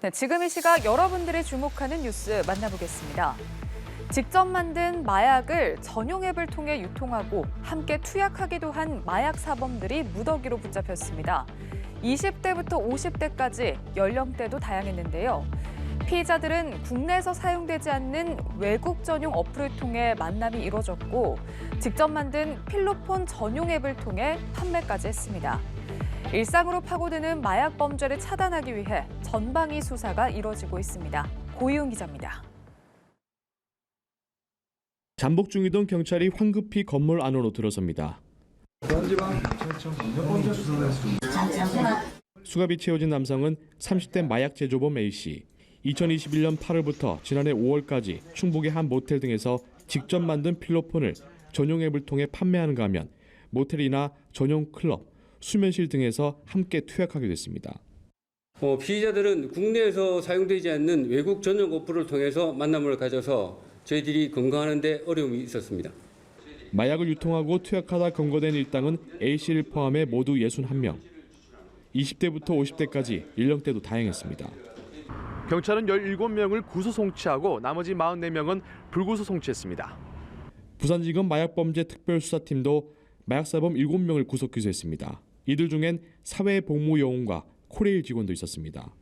네, 지금 이 시각 여러분들이 주목하는 뉴스 만나보겠습니다. 직접 만든 마약을 전용 앱을 통해 유통하고 함께 투약하기도 한 마약 사범들이 무더기로 붙잡혔습니다. 20대부터 50대까지 연령대도 다양했는데요. 피의자들은 국내에서 사용되지 않는 외국 전용 어플을 통해 만남이 이뤄졌고 직접 만든 필로폰 전용 앱을 통해 판매까지 했습니다. 일상으로 파고드는 마약 범죄를 차단하기 위해 전방위 수사가 이뤄지고 있습니다. 고이훈 기자입니다. 잠복 중이던 경찰이 황급히 건물 안으로 들어섭니다. 수갑이 채워진 남성은 30대 마약 제조범 A씨. 2021년 8월부터 지난해 5월까지 충북의 한 모텔 등에서 직접 만든 필로폰을 전용 앱을 통해 판매하는가 하면 모텔이나 전용 클럽, 수면실 등에서 함께 투약하게 됐습니다. 피의자들은 국내에서 사용되지 않는 외국 전용 어플을 통해서 만남을 가져서 저희들이 검거하는 데 어려움이 있었습니다. 마약을 유통하고 투약하다 검거된 일당은 A씨를 포함해 모두 61명. 20대부터 50대까지 연령대도 다양했습니다. 경찰은 17명을 구수 송치하고 나머지 44명은 불구수 송치했습니다. 부산지검 마약범죄 특별수사팀도 마약사범 7명을 구속 기소했습니다. 이들 중엔 사회복무요원과 코레일 직원도 있었습니다.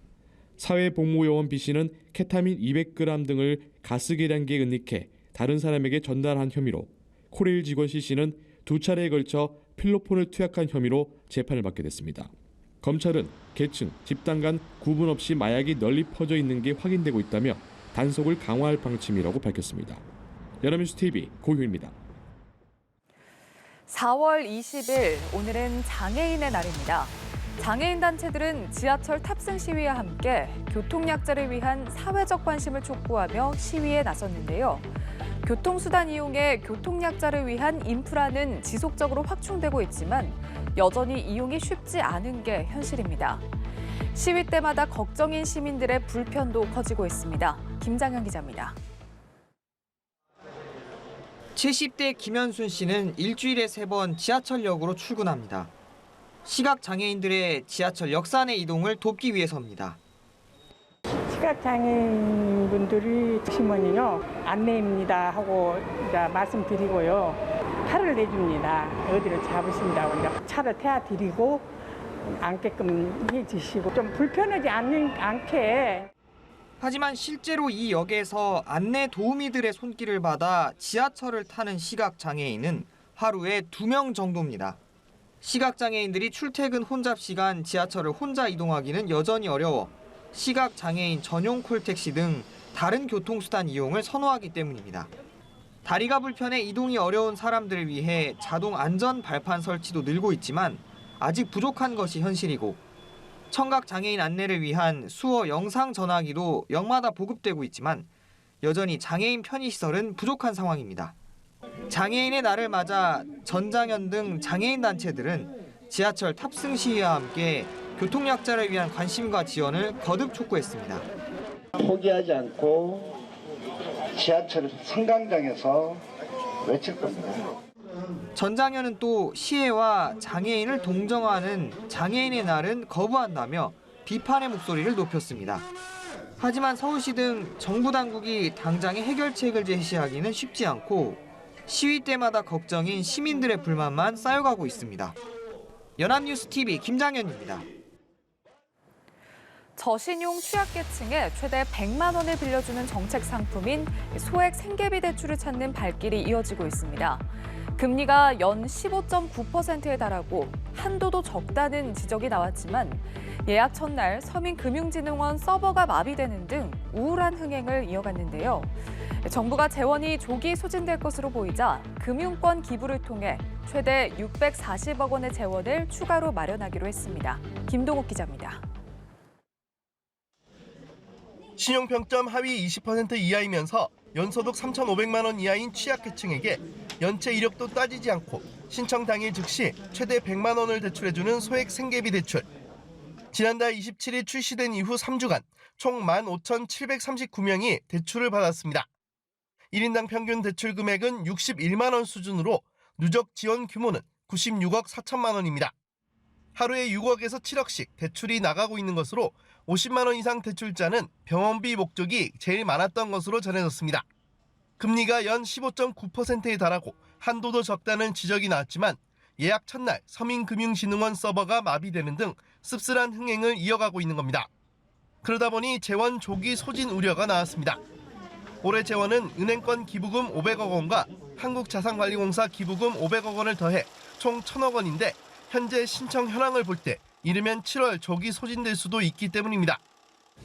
사회복무요원 B씨는 케타민 200g 등을 가스계량기에 은닉해 다른 사람에게 전달한 혐의로, 코레일 직원 C씨는 2차례에 걸쳐 필로폰을 투약한 혐의로 재판을 받게 됐습니다. 검찰은 계층, 집단 간 구분 없이 마약이 널리 퍼져 있는 게 확인되고 있다며 단속을 강화할 방침이라고 밝혔습니다. 연합뉴스TV 고효입니다. 4월 20일, 오늘은 장애인의 날입니다. 장애인 단체들은 지하철 탑승 시위와 함께 교통약자를 위한 사회적 관심을 촉구하며 시위에 나섰는데요. 교통수단 이용에 교통약자를 위한 인프라는 지속적으로 확충되고 있지만 여전히 이용이 쉽지 않은 게 현실입니다. 시위 때마다 걱정인 시민들의 불편도 커지고 있습니다. 김장현 기자입니다. 70대 김현순 씨는 일주일에 3번 지하철역으로 출근합니다. 시각장애인들의 지하철 역산의 이동을 돕기 위해서입니다. 시각장애인분들이 오시면요 안내입니다 하고 말씀드리고요. 팔을 내줍니다. 어디를 잡으신다고 차를 태워드리고 앉게끔 해주시고 좀 불편하지 않게. 하지만 실제로 이 역에서 안내 도우미들의 손길을 받아 지하철을 타는 시각장애인은 하루에 2명 정도입니다. 시각장애인들이 출퇴근 혼잡 시간 지하철을 혼자 이동하기는 여전히 어려워 시각장애인 전용 콜택시 등 다른 교통수단 이용을 선호하기 때문입니다. 다리가 불편해 이동이 어려운 사람들을 위해 자동 안전 발판 설치도 늘고 있지만 아직 부족한 것이 현실이고 청각장애인 안내를 위한 수어 영상 전화기도 역마다 보급되고 있지만 여전히 장애인 편의시설은 부족한 상황입니다. 장애인의 날을 맞아 전장현 등 장애인 단체들은 지하철 탑승 시위와 함께 교통약자를 위한 관심과 지원을 거듭 촉구했습니다. 포기하지 않고 지하철 승강장에서 외칠 겁니다. 전장현은 또 시혜와 장애인을 동정하는 장애인의 날은 거부한다며 비판의 목소리를 높였습니다. 하지만 서울시 등 정부 당국이 당장의 해결책을 제시하기는 쉽지 않고 시위 때마다 걱정인 시민들의 불만만 쌓여가고 있습니다. 연합뉴스TV 김장현입니다. 저신용 취약계층에 최대 100만 원을 빌려주는 정책 상품인 소액 생계비 대출을 찾는 발길이 이어지고 있습니다. 금리가 연 15.9%에 달하고 한도도 적다는 지적이 나왔지만 예약 첫날 서민금융진흥원 서버가 마비되는 등 우울한 흥행을 이어갔는데요. 정부가 재원이 조기 소진될 것으로 보이자 금융권 기부를 통해 최대 640억 원의 재원을 추가로 마련하기로 했습니다. 김동욱 기자입니다. 신용평점 하위 20% 이하이면서 연소득 3,500만 원 이하인 취약계층에게 연체 이력도 따지지 않고 신청 당일 즉시 최대 100만 원을 대출해주는 소액 생계비 대출. 지난달 27일 출시된 이후 3주간 총 15,739명이 대출을 받았습니다. 1인당 평균 대출 금액은 61만 원 수준으로 누적 지원 규모는 96억 4천만 원입니다. 하루에 6억에서 7억씩 대출이 나가고 있는 것으로 50만 원 이상 대출자는 병원비 목적이 제일 많았던 것으로 전해졌습니다. 금리가 연 15.9%에 달하고 한도도 적다는 지적이 나왔지만 예약 첫날 서민금융진흥원 서버가 마비되는 등 씁쓸한 흥행을 이어가고 있는 겁니다. 그러다 보니 재원 조기 소진 우려가 나왔습니다. 올해 재원은 은행권 기부금 500억 원과 한국자산관리공사 기부금 500억 원을 더해 총 1,000억 원인데 현재 신청 현황을 볼 때 이르면 7월 조기 소진될 수도 있기 때문입니다.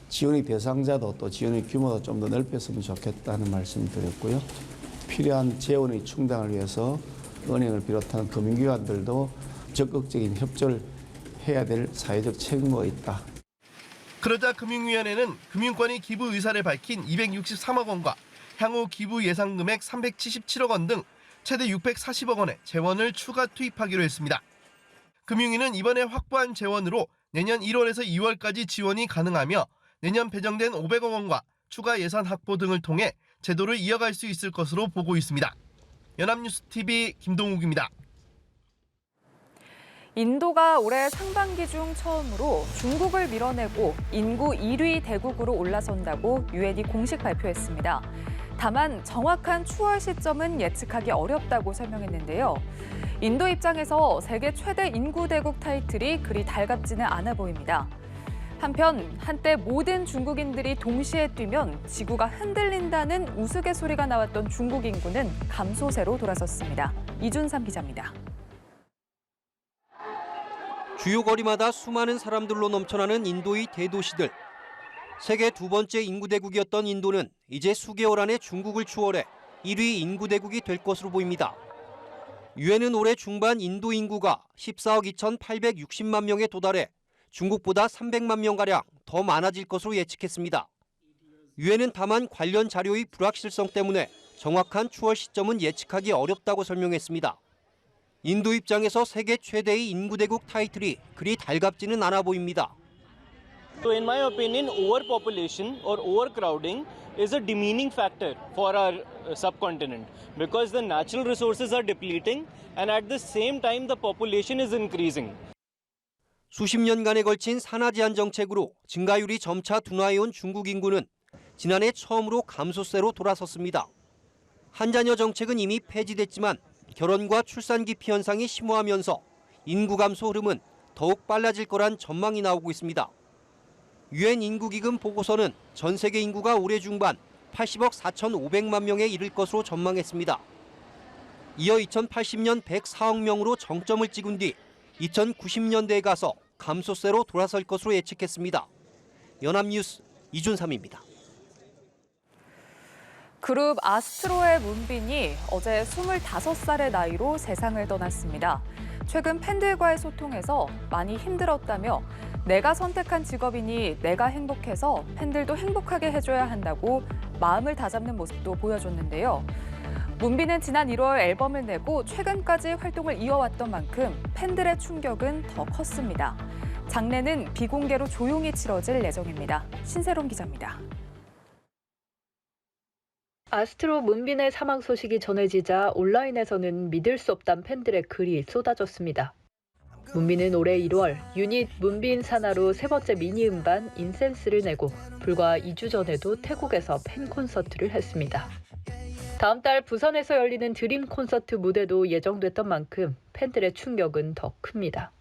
지원의 대상자도 또 지원의 규모도 좀 더 넓혔으면 좋겠다는 말씀을 드렸고요. 필요한 재원의 충당을 위해서 은행을 비롯한 금융기관들도 적극적인 협조를 해야 될 사회적 책무가 있다. 그러자 금융위원회는 금융권이 기부 의사를 밝힌 263억 원과 향후 기부 예상 금액 377억 원 등 최대 640억 원의 재원을 추가 투입하기로 했습니다. 금융위는 이번에 확보한 재원으로 내년 1월에서 2월까지 지원이 가능하며 내년 배정된 500억 원과 추가 예산 확보 등을 통해 제도를 이어갈 수 있을 것으로 보고 있습니다. 연합뉴스TV 김동욱입니다. 인도가 올해 상반기 중 처음으로 중국을 밀어내고 인구 1위 대국으로 올라선다고 유엔이 공식 발표했습니다. 다만 정확한 추월 시점은 예측하기 어렵다고 설명했는데요. 인도 입장에서 세계 최대 인구 대국 타이틀이 그리 달갑지는 않아 보입니다. 한편 한때 모든 중국인들이 동시에 뛰면 지구가 흔들린다는 우스갯소리가 나왔던 중국 인구는 감소세로 돌아섰습니다. 이준삼 기자입니다. 주요 거리마다 수많은 사람들로 넘쳐나는 인도의 대도시들. 세계 두 번째 인구 대국이었던 인도는 이제 수개월 안에 중국을 추월해 1위 인구 대국이 될 것으로 보입니다. 유엔은 올해 중반 인도 인구가 14억 2,860만 명에 도달해 중국보다 300만 명가량 더 많아질 것으로 예측했습니다. 유엔은 다만 관련 자료의 불확실성 때문에 정확한 추월 시점은 예측하기 어렵다고 설명했습니다. 인도 입장에서 세계 최대의 인구 대국 타이틀이 그리 달갑지는 않아 보입니다. So in my opinion, overpopulation or overcrowding is a demeaning factor for our subcontinent because the natural resources are depleting and at the same time the population is increasing. 수십 년간에 걸친 산하 제한 정책으로 증가율이 점차 둔화해온 중국 인구는 지난해 처음으로 감소세로 돌아섰습니다. 한자녀 정책은 이미 폐지됐지만 결혼과 출산 기피 현상이 심화하면서 인구 감소 흐름은 더욱 빨라질 거란 전망이 나오고 있습니다. 유엔 인구기금 보고서는 전 세계 인구가 올해 중반 80억 4,500만 명에 이를 것으로 전망했습니다. 이어 2080년 104억 명으로 정점을 찍은 뒤 2090년대에 가서 감소세로 돌아설 것으로 예측했습니다. 연합뉴스 이준삼입니다. 그룹 아스트로의 문빈이 어제 25살의 나이로 세상을 떠났습니다. 최근 팬들과의 소통에서 많이 힘들었다며 내가 선택한 직업이니 내가 행복해서 팬들도 행복하게 해줘야 한다고 마음을 다잡는 모습도 보여줬는데요. 문빈은 지난 1월 앨범을 내고 최근까지 활동을 이어왔던 만큼 팬들의 충격은 더 컸습니다. 장례는 비공개로 조용히 치러질 예정입니다. 신세롬 기자입니다. 아스트로 문빈의 사망 소식이 전해지자 온라인에서는 믿을 수 없다는 팬들의 글이 쏟아졌습니다. 문빈은 올해 1월 유닛 문빈 사나로 세 번째 미니 음반 인센스를 내고 불과 2주 전에도 태국에서 팬 콘서트를 했습니다. 다음 달 부산에서 열리는 드림 콘서트 무대도 예정됐던 만큼 팬들의 충격은 더 큽니다.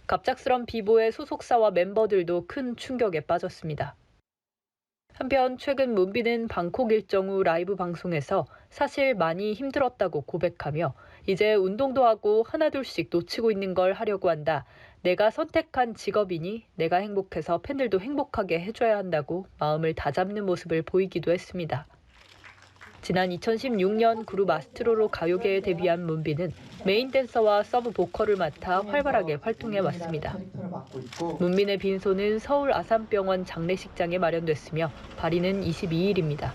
갑작스런 비보의 소속사와 멤버들도 큰 충격에 빠졌습니다. 한편 최근 문빈은 방콕 일정 후 라이브 방송에서 사실 많이 힘들었다고 고백하며 이제 운동도 하고 하나둘씩 놓치고 있는 걸 하려고 한다. 내가 선택한 직업이니 내가 행복해서 팬들도 행복하게 해줘야 한다고 마음을 다잡는 모습을 보이기도 했습니다. 지난 2016년 그룹 아스트로로 가요계에 데뷔한 문빈은 메인 댄서와 서브 보컬을 맡아 활발하게 활동해왔습니다. 문빈의 빈소는 서울 아산병원 장례식장에 마련됐으며 발인은 22일입니다.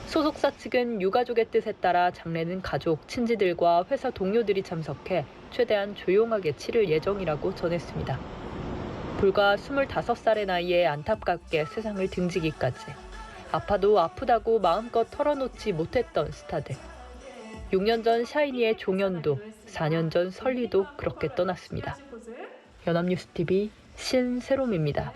소속사 측은 유가족의 뜻에 따라 장례는 가족, 친지들과 회사 동료들이 참석해 최대한 조용하게 치를 예정이라고 전했습니다. 불과 25살의 나이에 안타깝게 세상을 등지기까지. 아파도 아프다고 마음껏 털어놓지 못했던 스타들. 6년 전 샤이니의 종현도, 4년 전 설리도 그렇게 떠났습니다. 연합뉴스TV 신세롬입니다.